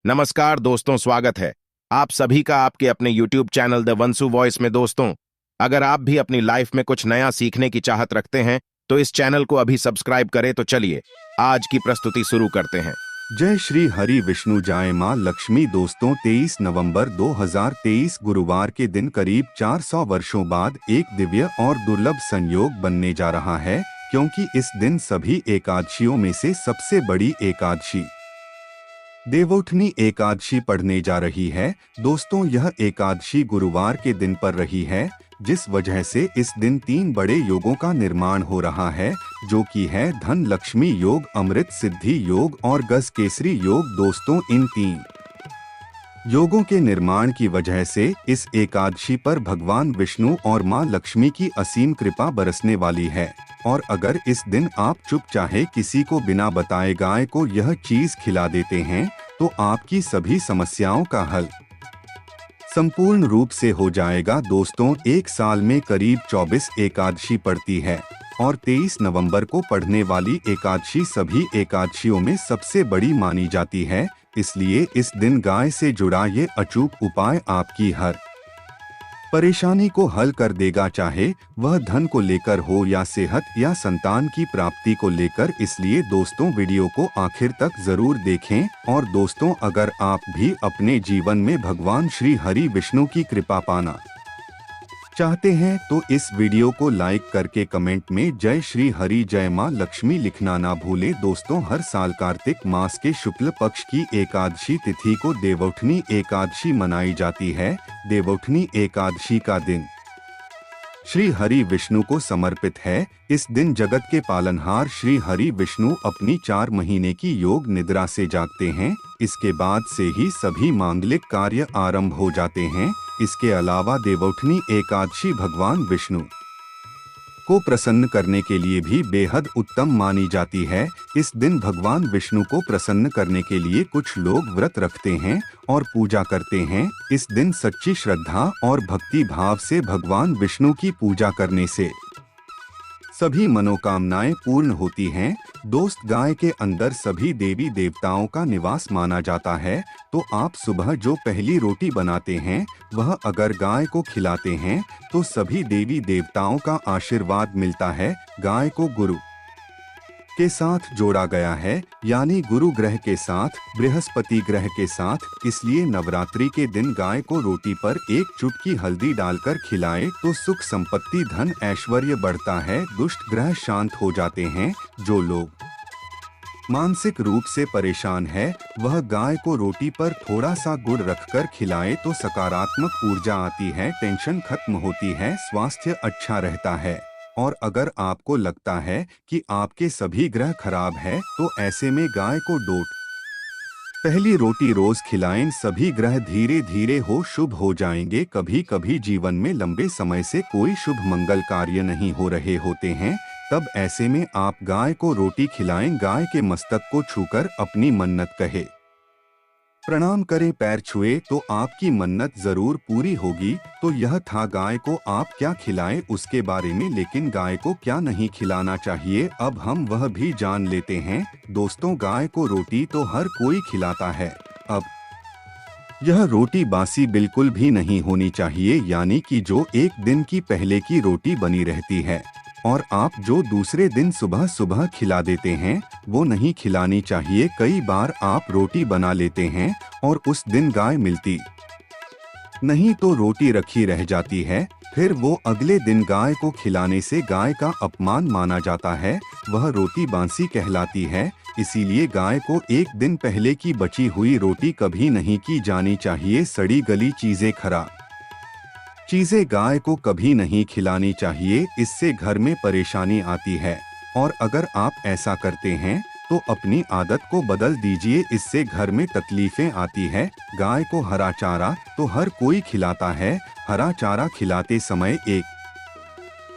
नमस्कार दोस्तों, स्वागत है आप सभी का आपके अपने YouTube चैनल द वंसु वॉइस में। दोस्तों, अगर आप भी अपनी लाइफ में कुछ नया सीखने की चाहत रखते हैं तो इस चैनल को अभी सब्सक्राइब करें। तो चलिए आज की प्रस्तुति शुरू करते हैं। जय श्री हरि विष्णु जय मां लक्ष्मी। दोस्तों, 23 नवंबर 2023 गुरुवार के दिन करीब 400 वर्षों बाद एक दिव्य और दुर्लभ संयोग बनने जा रहा है, क्योंकि इस दिन सभी एकादशियों में से सबसे बड़ी एकादशी देवउठनी एकादशी पढ़ने जा रही है। दोस्तों, यह एकादशी गुरुवार के दिन पर रही है, जिस वजह से इस दिन 3 बड़े योगों का निर्माण हो रहा है, जो कि है धन लक्ष्मी योग, अमृत सिद्धि योग और गज केसरी योग। दोस्तों, इन 3 योगों के निर्माण की वजह से इस एकादशी पर भगवान विष्णु और मां लक्ष्मी की असीम कृपा बरसने वाली है। और अगर इस दिन आप चुपचाहे किसी को बिना बताए गाय को यह चीज खिला देते हैं तो आपकी सभी समस्याओं का हल संपूर्ण रूप से हो जाएगा। दोस्तों, एक साल में करीब 24 एकादशी पड़ती है और 23 नवंबर को पढ़ने वाली एकादशी सभी एकादशियों में सबसे बड़ी मानी जाती है। इसलिए इस दिन गाय से जुड़ा ये अचूक उपाय आपकी हर परेशानी को हल कर देगा, चाहे वह धन को लेकर हो या सेहत या संतान की प्राप्ति को लेकर। इसलिए दोस्तों, वीडियो को आखिर तक जरूर देखें। और दोस्तों, अगर आप भी अपने जीवन में भगवान श्री हरि विष्णु की कृपा पाना चाहते हैं तो इस वीडियो को लाइक करके कमेंट में जय श्री हरि जय मां लक्ष्मी लिखना ना भूलें। दोस्तों, हर साल कार्तिक मास के शुक्ल पक्ष की एकादशी तिथि को देवउठनी एकादशी मनाई जाती है। देवउठनी एकादशी का दिन श्री हरि विष्णु को समर्पित है। इस दिन जगत के पालनहार श्री हरि विष्णु अपनी 4 महीने की योग निद्रा से जागते हैं। इसके बाद से ही सभी मांगलिक कार्य आरंभ हो जाते हैं। इसके अलावा देवउठनी एकादशी भगवान विष्णु को प्रसन्न करने के लिए भी बेहद उत्तम मानी जाती है। इस दिन भगवान विष्णु को प्रसन्न करने के लिए कुछ लोग व्रत रखते हैं और पूजा करते हैं। इस दिन सच्ची श्रद्धा और भक्ति भाव से भगवान विष्णु की पूजा करने से सभी मनोकामनाएं पूर्ण होती हैं। दोस्त, गाय के अंदर सभी देवी देवताओं का निवास माना जाता है। तो आप सुबह जो पहली रोटी बनाते हैं वह अगर गाय को खिलाते हैं तो सभी देवी देवताओं का आशीर्वाद मिलता है। गाय को गुरु के साथ जोड़ा गया है, यानी गुरु ग्रह के साथ, बृहस्पति ग्रह के साथ। इसलिए नवरात्रि के दिन गाय को रोटी पर एक चुटकी हल्दी डालकर खिलाएं तो सुख संपत्ति धन ऐश्वर्य बढ़ता है, दुष्ट ग्रह शांत हो जाते हैं। जो लोग मानसिक रूप से परेशान है वह गाय को रोटी पर थोड़ा सा गुड़ रखकर खिलाए तो सकारात्मक ऊर्जा आती है, टेंशन खत्म होती है, स्वास्थ्य अच्छा रहता है। और अगर आपको लगता है कि आपके सभी ग्रह खराब है तो ऐसे में गाय को पहली रोटी रोज खिलाएं। सभी ग्रह धीरे धीरे शुभ हो जाएंगे। कभी कभी जीवन में लंबे समय से कोई शुभ मंगल कार्य नहीं हो रहे होते हैं, तब ऐसे में आप गाय को रोटी खिलाएं। गाय के मस्तक को छूकर अपनी मन्नत कहे, प्रणाम करें, पैर छुए तो आपकी मन्नत जरूर पूरी होगी। तो यह था गाय को आप क्या खिलाएं उसके बारे में, लेकिन गाय को क्या नहीं खिलाना चाहिए अब हम वह भी जान लेते हैं। दोस्तों, गाय को रोटी तो हर कोई खिलाता है। अब यह रोटी बासी बिल्कुल भी नहीं होनी चाहिए, यानी कि जो एक दिन की पहले की रोटी बनी रहती है और आप जो दूसरे दिन सुबह सुबह खिला देते हैं वो नहीं खिलानी चाहिए। कई बार आप रोटी बना लेते हैं और उस दिन गाय मिलती नहीं तो रोटी रखी रह जाती है, फिर वो अगले दिन गाय को खिलाने से गाय का अपमान माना जाता है, वह रोटी बासी कहलाती है। इसीलिए गाय को एक दिन पहले की बची हुई रोटी कभी नहीं की जानी चाहिए। सड़ी गली चीजें, खराब चीजें गाय को कभी नहीं खिलानी चाहिए, इससे घर में परेशानी आती है। और अगर आप ऐसा करते हैं तो अपनी आदत को बदल दीजिए, इससे घर में तकलीफें आती है। गाय को हरा चारा तो हर कोई खिलाता है, हरा चारा खिलाते समय एक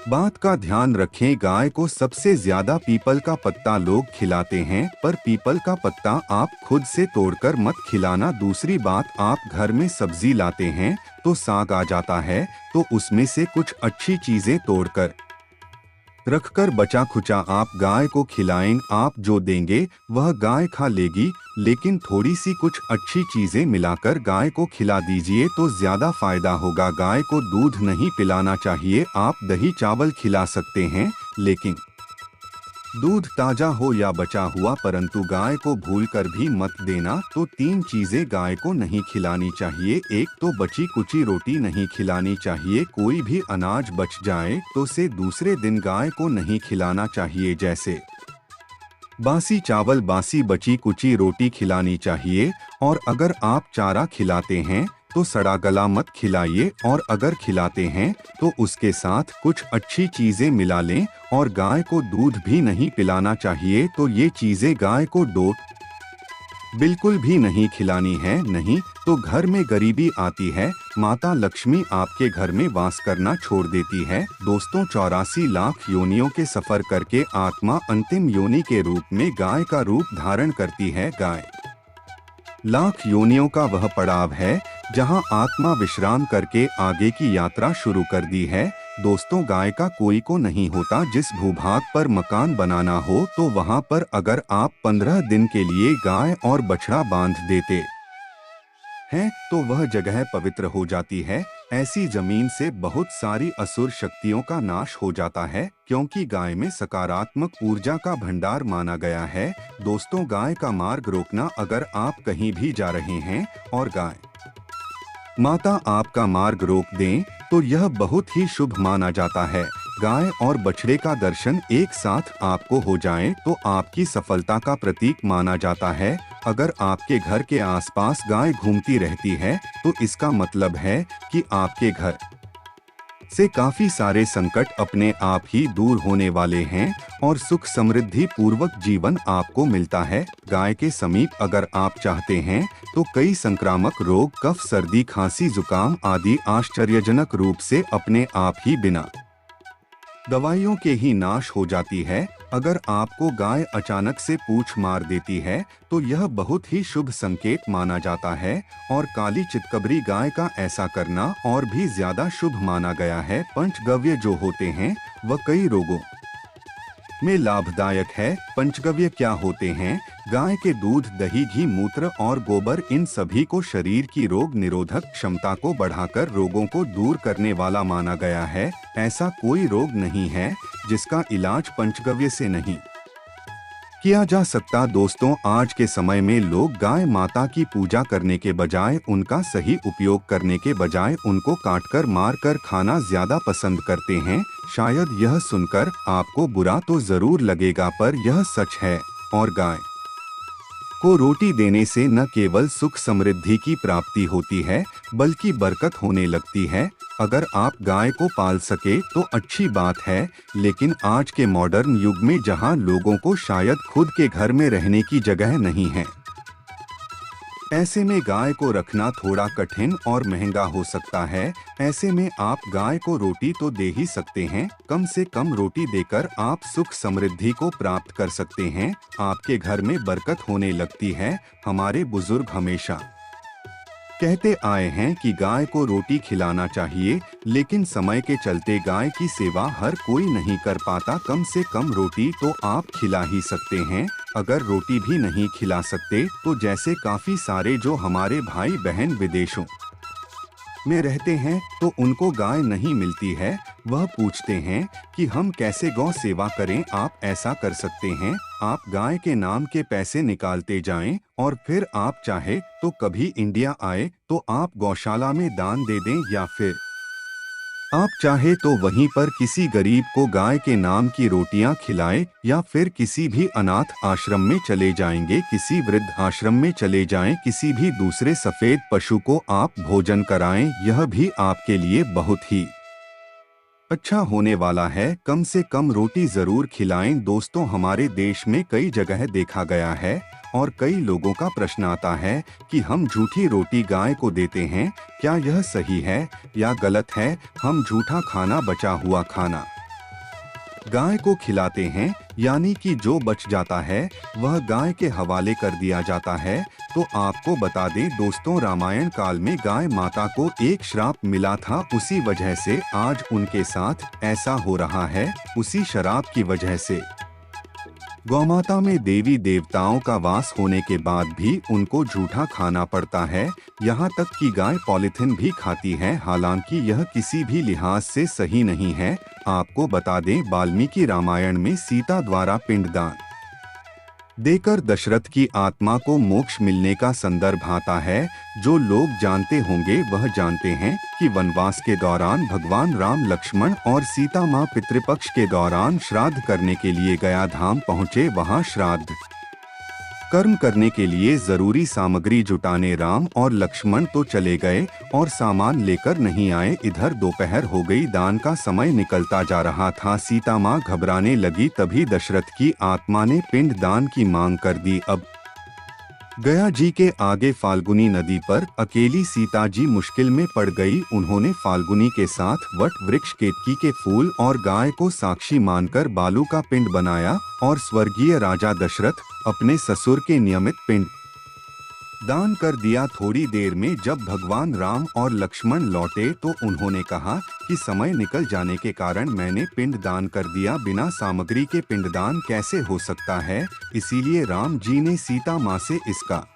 बात का ध्यान रखें, गाय को सबसे ज्यादा पीपल का पत्ता लोग खिलाते हैं, पर पीपल का पत्ता आप खुद से तोड़कर मत खिलाना। दूसरी बात, आप घर में सब्जी लाते हैं तो साग आ जाता है तो उसमें से कुछ अच्छी चीजें तोड़कर रखकर बचा खुचा आप गाय को खिलाएं। आप जो देंगे वह गाय खा लेगी। लेकिन थोड़ी सी कुछ अच्छी चीजें मिलाकर गाय को खिला दीजिए तो ज्यादा फायदा होगा। गाय को दूध नहीं पिलाना चाहिए, आप दही चावल खिला सकते हैं, लेकिन दूध ताजा हो या बचा हुआ, परंतु गाय को भूलकर भी मत देना। तो 3 चीजें गाय को नहीं खिलानी चाहिए। एक तो बची कुची रोटी नहीं खिलानी चाहिए। कोई भी अनाज बच जाए तो उसे दूसरे दिन गाय को नहीं खिलाना चाहिए, जैसे बासी चावल, बासी बची कुची रोटी खिलानी चाहिए। और अगर आप चारा खिलाते हैं तो सड़ा गला मत खिलाइए, और अगर खिलाते हैं तो उसके साथ कुछ अच्छी चीजें मिला लें। और गाय को दूध भी नहीं पिलाना चाहिए। तो ये चीजें गाय को बिल्कुल भी नहीं खिलानी है, नहीं तो घर में गरीबी आती है, माता लक्ष्मी आपके घर में वास करना छोड़ देती है। दोस्तों, 84 लाख योनियों के सफर करके आत्मा अंतिम योनि के रूप में गाय का रूप धारण करती है। गाय लाख योनियों का वह पड़ाव है जहां आत्मा विश्राम करके आगे की यात्रा शुरू कर दी है। दोस्तों, गाय का कोई को नहीं होता। जिस भूभाग पर मकान बनाना हो तो वहां पर अगर आप 15 दिन के लिए गाय और बछड़ा बांध देते हैं तो वह जगह पवित्र हो जाती है। ऐसी जमीन से बहुत सारी असुर शक्तियों का नाश हो जाता है, क्योंकि गाय में सकारात्मक ऊर्जा का भंडार माना गया है। दोस्तों, गाय का मार्ग रोकना, अगर आप कहीं भी जा रहे हैं और गाय माता आपका मार्ग रोक दें तो यह बहुत ही शुभ माना जाता है। गाय और बछड़े का दर्शन एक साथ आपको हो जाए तो आपकी सफलता का प्रतीक माना जाता है। अगर आपके घर के आसपास गाय घूमती रहती है तो इसका मतलब है कि आपके घर से काफी सारे संकट अपने आप ही दूर होने वाले हैं और सुख समृद्धि पूर्वक जीवन आपको मिलता है। गाय के समीप अगर आप चाहते हैं तो कई संक्रामक रोग, कफ, सर्दी, खांसी, जुकाम आदि आश्चर्यजनक रूप से अपने आप ही बिना दवाइयों के ही नाश हो जाती है। अगर आपको गाय अचानक से पूंछ मार देती है तो यह बहुत ही शुभ संकेत माना जाता है, और काली चितकबरी गाय का ऐसा करना और भी ज्यादा शुभ माना गया है। पंचगव्य जो होते हैं वह कई रोगों में लाभदायक है। पंचगव्य क्या होते हैं? गाय के दूध, दही, घी, मूत्र और गोबर, इन सभी को शरीर की रोग निरोधक क्षमता को बढ़ाकर रोगों को दूर करने वाला माना गया है। ऐसा कोई रोग नहीं है जिसका इलाज पंचगव्य से नहीं किया जा सकता। दोस्तों, आज के समय में लोग गाय माता की पूजा करने के बजाय, उनका सही उपयोग करने के बजाय उनको काटकर मारकर खाना ज्यादा पसंद करते हैं। शायद यह सुनकर आपको बुरा तो जरूर लगेगा, पर यह सच है। और गाय को रोटी देने से न केवल सुख समृद्धि की प्राप्ति होती है बल्कि बरकत होने लगती है। अगर आप गाय को पाल सके तो अच्छी बात है, लेकिन आज के मॉडर्न युग में जहां लोगों को शायद खुद के घर में रहने की जगह नहीं है, ऐसे में गाय को रखना थोड़ा कठिन और महंगा हो सकता है। ऐसे में आप गाय को रोटी तो दे ही सकते हैं। कम से कम रोटी देकर आप सुख समृद्धि को प्राप्त कर सकते हैं। आपके घर में बरकत होने लगती है। हमारे बुजुर्ग हमेशा कहते आए हैं कि गाय को रोटी खिलाना चाहिए, लेकिन समय के चलते गाय की सेवा हर कोई नहीं कर पाता। कम से कम रोटी तो आप खिला ही सकते हैं। अगर रोटी भी नहीं खिला सकते तो जैसे काफी सारे जो हमारे भाई बहन विदेशों में रहते हैं तो उनको गाय नहीं मिलती है, वह पूछते हैं कि हम कैसे गौ सेवा करें। आप ऐसा कर सकते हैं, आप गाय के नाम के पैसे निकालते जाएं और फिर आप चाहे तो कभी इंडिया आए तो आप गौशाला में दान दे दें, या फिर आप चाहे तो वहीं पर किसी गरीब को गाय के नाम की रोटियां खिलाएं, या फिर किसी भी अनाथ आश्रम में चले जाएंगे, किसी वृद्ध आश्रम में चले जाएं, किसी भी दूसरे सफेद पशु को आप भोजन कराएं। यह भी आपके लिए बहुत ही अच्छा होने वाला है। कम से कम रोटी जरूर खिलाएं। दोस्तों, हमारे देश में कई जगह देखा गया है और कई लोगों का प्रश्न आता है कि हम झूठी रोटी गाय को देते हैं, क्या यह सही है या गलत है? हम झूठा खाना, बचा हुआ खाना गाय को खिलाते हैं, यानी कि जो बच जाता है वह गाय के हवाले कर दिया जाता है। तो आपको बता दें दोस्तों, रामायण काल में गाय माता को एक श्राप मिला था, उसी वजह से आज उनके साथ ऐसा हो रहा है। उसी शराब की वजह से गौमाता में देवी देवताओं का वास होने के बाद भी उनको जूठा खाना पड़ता है, यहाँ तक कि गाय पॉलिथीन भी खाती है। हालांकि यह किसी भी लिहाज से सही नहीं है। आपको बता दें, वाल्मीकि रामायण में सीता द्वारा पिंडदान देकर दशरथ की आत्मा को मोक्ष मिलने का संदर्भ आता है। जो लोग जानते होंगे वह जानते हैं कि वनवास के दौरान भगवान राम लक्ष्मण और सीता मां पितृपक्ष के दौरान श्राद्ध करने के लिए गया धाम पहुंचे। वहां श्राद्ध कर्म करने के लिए जरूरी सामग्री जुटाने राम और लक्ष्मण तो चले गए और सामान लेकर नहीं आए। इधर दोपहर हो गई, दान का समय निकलता जा रहा था। सीता माँ घबराने लगी, तभी दशरथ की आत्मा ने पिंड दान की मांग कर दी। अब गया जी के आगे फाल्गुनी नदी पर अकेली सीता जी मुश्किल में पड़ गई। उन्होंने फाल्गुनी के साथ वट वृक्ष केतकी के फूल और गाय को साक्षी मानकर बालू का पिंड बनाया और स्वर्गीय राजा दशरथ अपने ससुर के नियमित पिंड दान कर दिया। थोड़ी देर में जब भगवान राम और लक्ष्मण लौटे तो उन्होंने कहा कि समय निकल जाने के कारण मैंने पिंड दान कर दिया, बिना सामग्री के पिंडदान कैसे हो सकता है। इसीलिए राम जी ने सीता माँ से इसका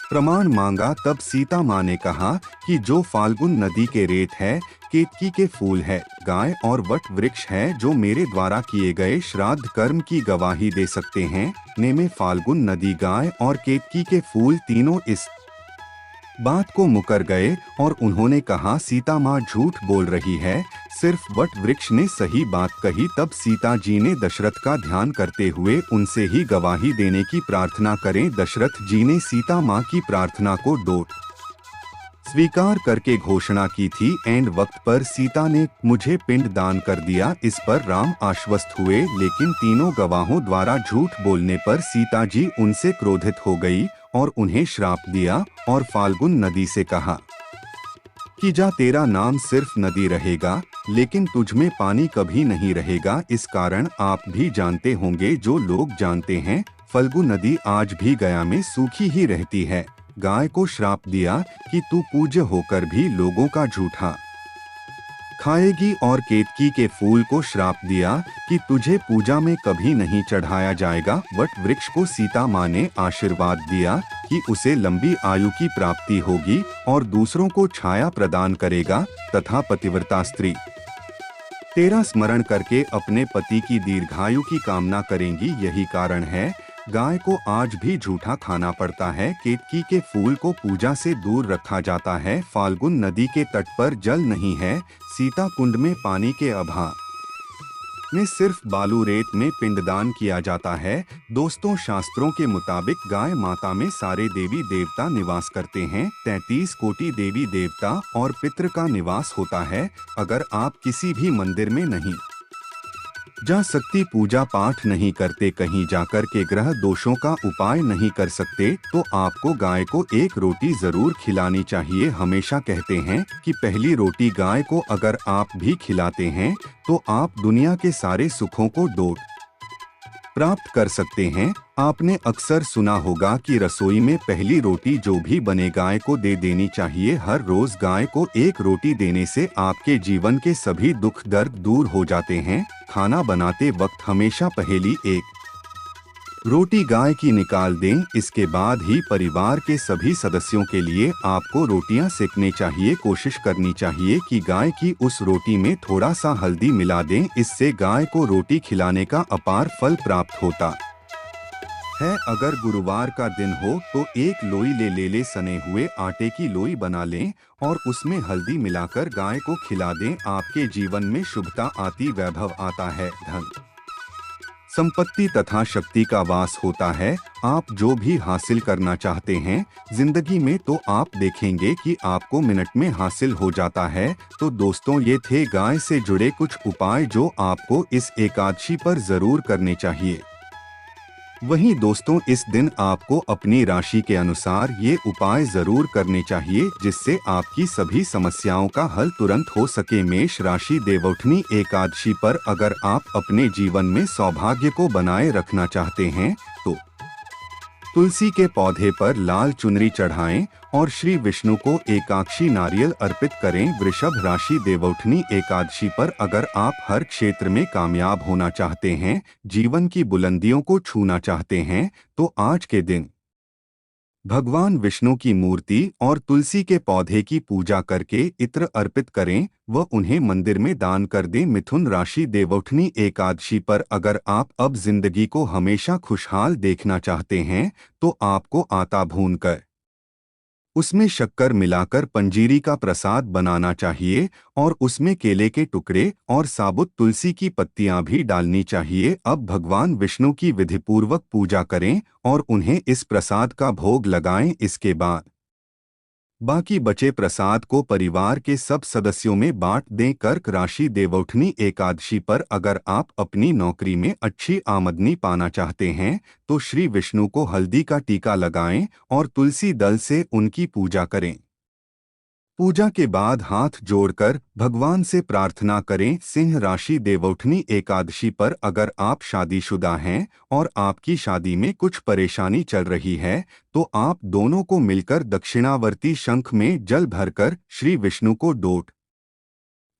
प्रमाण मांगा। तब सीता माँ ने कहा कि जो फाल्गुन नदी के रेत है, केतकी के फूल है, गाय और वट वृक्ष है, जो मेरे द्वारा किए गए श्राद्ध कर्म की गवाही दे सकते हैं। ने में फाल्गुन नदी, गाय और केतकी के फूल तीनों इस बात को मुकर गए और उन्होंने कहा सीता माँ झूठ बोल रही है, सिर्फ वट वृक्ष ने सही बात कही। तब सीता जी ने दशरथ का ध्यान करते हुए उनसे ही गवाही देने की प्रार्थना करें। दशरथ जी ने सीता माँ की प्रार्थना को डोट स्वीकार करके घोषणा की थी, एंड वक्त पर सीता ने मुझे पिंड दान कर दिया। इस पर राम आश्वस्त हुए, लेकिन तीनों गवाहों द्वारा झूठ बोलने पर सीता जी उनसे क्रोधित हो गई और उन्हें श्राप दिया और फाल्गुन नदी से कहा कि जा, तेरा नाम सिर्फ नदी रहेगा, लेकिन तुझ में पानी कभी नहीं रहेगा। इस कारण आप भी जानते होंगे, जो लोग जानते हैं, फल्गु नदी आज भी गया में सूखी ही रहती है। गाय को श्राप दिया कि तू पूज्य होकर भी लोगों का झूठा खाएगी और केतकी के फूल को श्राप दिया कि तुझे पूजा में कभी नहीं चढ़ाया जाएगा। वट वृक्ष को सीता माँ ने आशीर्वाद दिया कि उसे लंबी आयु की प्राप्ति होगी और दूसरों को छाया प्रदान करेगा तथा पतिव्रता स्त्री तेरा स्मरण करके अपने पति की दीर्घायु की कामना करेंगी। यही कारण है गाय को आज भी झूठा खाना पड़ता है। केतकी के फूल को पूजा से दूर रखा जाता है। फाल्गुन नदी के तट पर जल नहीं है। सीता कुंड में पानी के अभाव में सिर्फ बालू रेत में पिंडदान किया जाता है। दोस्तों, शास्त्रों के मुताबिक गाय माता में सारे देवी देवता निवास करते हैं। 33 कोटि देवी देवता और पितृ का निवास होता है। अगर आप किसी भी मंदिर में नहीं जा सकती, पूजा पाठ नहीं करते, कहीं जाकर के ग्रह दोषों का उपाय नहीं कर सकते, तो आपको गाय को एक रोटी जरूर खिलानी चाहिए। हमेशा कहते हैं कि पहली रोटी गाय को अगर आप भी खिलाते हैं तो आप दुनिया के सारे सुखों को डोट प्राप्त कर सकते हैं। आपने अक्सर सुना होगा कि रसोई में पहली रोटी जो भी बने गाय को दे देनी चाहिए। हर रोज गाय को एक रोटी देने से आपके जीवन के सभी दुख दर्द दूर हो जाते हैं। खाना बनाते वक्त हमेशा पहली एक रोटी गाय की निकाल दें। इसके बाद ही परिवार के सभी सदस्यों के लिए आपको रोटियां सेकने चाहिए। कोशिश करनी चाहिए कि गाय की उस रोटी में थोड़ा सा हल्दी मिला दें। इससे गाय को रोटी खिलाने का अपार फल प्राप्त होता है। अगर गुरुवार का दिन हो तो एक लोई ले सने हुए आटे की लोई बना लें और उसमें हल्दी मिलाकर गाय को खिला दें। आपके जीवन में शुभता आती, वैभव आता है, धन संपत्ति तथा शक्ति का वास होता है। आप जो भी हासिल करना चाहते हैं जिंदगी में, तो आप देखेंगे कि आपको मिनट में हासिल हो जाता है। तो दोस्तों, ये थे गाय से जुड़े कुछ उपाय जो आपको इस एकादशी पर जरूर करने चाहिए। वहीं दोस्तों, इस दिन आपको अपनी राशि के अनुसार ये उपाय जरूर करने चाहिए, जिससे आपकी सभी समस्याओं का हल तुरंत हो सके। मेष राशि, देवउठनी एकादशी पर अगर आप अपने जीवन में सौभाग्य को बनाए रखना चाहते हैं तो तुलसी के पौधे पर लाल चुनरी चढ़ाएं और श्री विष्णु को एकादशी नारियल अर्पित करें। वृषभ राशि, देवउठनी एकादशी पर अगर आप हर क्षेत्र में कामयाब होना चाहते हैं, जीवन की बुलंदियों को छूना चाहते हैं, तो आज के दिन भगवान विष्णु की मूर्ति और तुलसी के पौधे की पूजा करके इत्र अर्पित करें व उन्हें मंदिर में दान कर दें। मिथुन राशि, देवउठनी एकादशी पर अगर आप अब जिंदगी को हमेशा खुशहाल देखना चाहते हैं, तो आपको आटा भूनकर उसमें शक्कर मिलाकर पंजीरी का प्रसाद बनाना चाहिए और उसमें केले के टुकड़े और साबुत तुलसी की पत्तियां भी डालनी चाहिए। अब भगवान विष्णु की विधिपूर्वक पूजा करें और उन्हें इस प्रसाद का भोग लगाएं। इसके बाद बाकी बचे प्रसाद को परिवार के सब सदस्यों में बांट दें। कर्क राशि, देवउठनी एकादशी पर अगर आप अपनी नौकरी में अच्छी आमदनी पाना चाहते हैं, तो श्री विष्णु को हल्दी का टीका लगाएं और तुलसी दल से उनकी पूजा करें। पूजा के बाद हाथ जोड़कर भगवान से प्रार्थना करें। सिंह राशि, देवउठनी एकादशी पर अगर आप शादीशुदा हैं और आपकी शादी में कुछ परेशानी चल रही है, तो आप दोनों को मिलकर दक्षिणावर्ती शंख में जल भरकर श्री विष्णु को डोट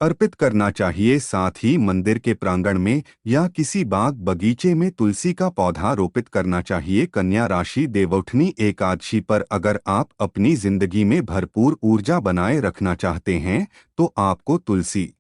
अर्पित करना चाहिए। साथ ही मंदिर के प्रांगण में या किसी बाग बगीचे में तुलसी का पौधा रोपित करना चाहिए। कन्या राशि, देवउठनी एकादशी पर अगर आप अपनी जिंदगी में भरपूर ऊर्जा बनाए रखना चाहते हैं, तो आपको तुलसी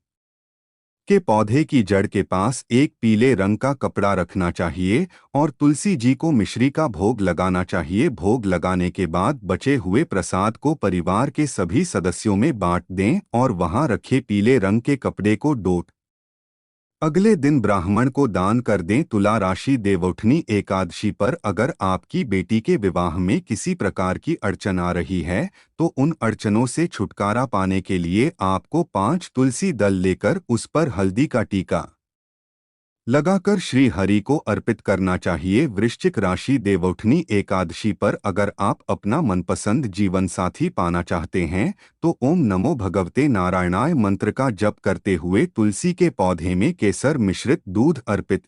के पौधे की जड़ के पास एक पीले रंग का कपड़ा रखना चाहिए और तुलसी जी को मिश्री का भोग लगाना चाहिए। भोग लगाने के बाद बचे हुए प्रसाद को परिवार के सभी सदस्यों में बांट दें और वहां रखे पीले रंग के कपड़े को डोट अगले दिन ब्राह्मण को दान कर दें। तुला राशि, देवउठनी एकादशी पर अगर आपकी बेटी के विवाह में किसी प्रकार की अड़चन आ रही है, तो उन अड़चनों से छुटकारा पाने के लिए आपको 5 तुलसी दल लेकर उस पर हल्दी का टीका लगाकर श्री हरि को अर्पित करना चाहिए। वृश्चिक राशि, देवउठनी एकादशी पर अगर आप अपना मनपसंद जीवन साथी पाना चाहते हैं, तो ओम नमो भगवते नारायणाय मंत्र का जप करते हुए तुलसी के पौधे में केसर मिश्रित दूध अर्पित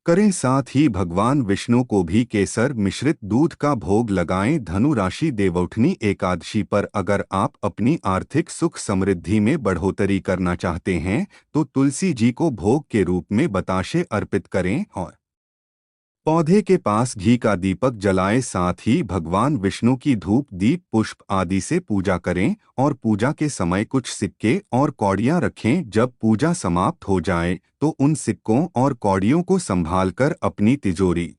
करें। साथ ही भगवान विष्णु को भी केसर मिश्रित दूध का भोग लगाएं। धनु राशि, देवउठनी एकादशी पर अगर आप अपनी आर्थिक सुख समृद्धि में बढ़ोतरी करना चाहते हैं, तो तुलसी जी को भोग के रूप में बताशे अर्पित करें और पौधे के पास घी का दीपक जलाएं। साथ ही भगवान विष्णु की धूप, दीप, पुष्प आदि से पूजा करें और पूजा के समय कुछ सिक्के और कौड़ियां रखें। जब पूजा समाप्त हो जाए, तो उन सिक्कों और कौड़ियों को संभालकर अपनी तिजोरी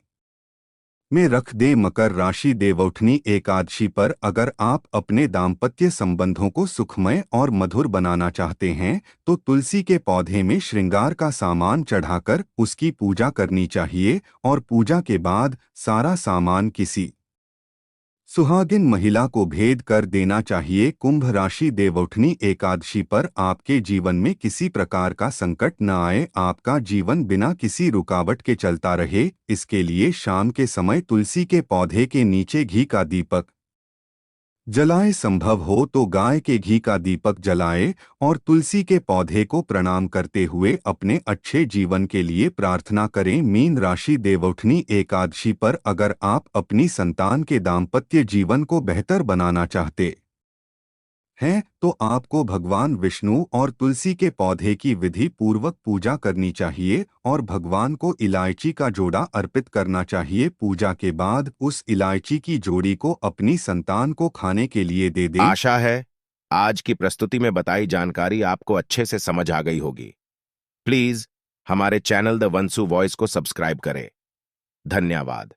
में रख दें। मकर राशि, देवउठनी एकादशी पर अगर आप अपने दाम्पत्य संबंधों को सुखमय और मधुर बनाना चाहते हैं, तो तुलसी के पौधे में श्रृंगार का सामान चढ़ाकर उसकी पूजा करनी चाहिए और पूजा के बाद सारा सामान किसी सुहागिन महिला को भेद कर देना चाहिए। कुंभ राशि, देवउठनी एकादशी पर आपके जीवन में किसी प्रकार का संकट न आए, आपका जीवन बिना किसी रुकावट के चलता रहे, इसके लिए शाम के समय तुलसी के पौधे के नीचे घी का दीपक जलाएं। संभव हो तो गाय के घी का दीपक जलाएं और तुलसी के पौधे को प्रणाम करते हुए अपने अच्छे जीवन के लिए प्रार्थना करें। मीन राशि, देवउठनी एकादशी पर अगर आप अपनी संतान के दाम्पत्य जीवन को बेहतर बनाना चाहते हैं, तो आपको भगवान विष्णु और तुलसी के पौधे की विधि पूर्वक पूजा करनी चाहिए और भगवान को इलायची का जोड़ा अर्पित करना चाहिए। पूजा के बाद उस इलायची की जोड़ी को अपनी संतान को खाने के लिए दे दें। आशा है आज की प्रस्तुति में बताई जानकारी आपको अच्छे से समझ आ गई होगी। प्लीज हमारे चैनल द वंसु वॉइस को सब्सक्राइब करें। धन्यवाद।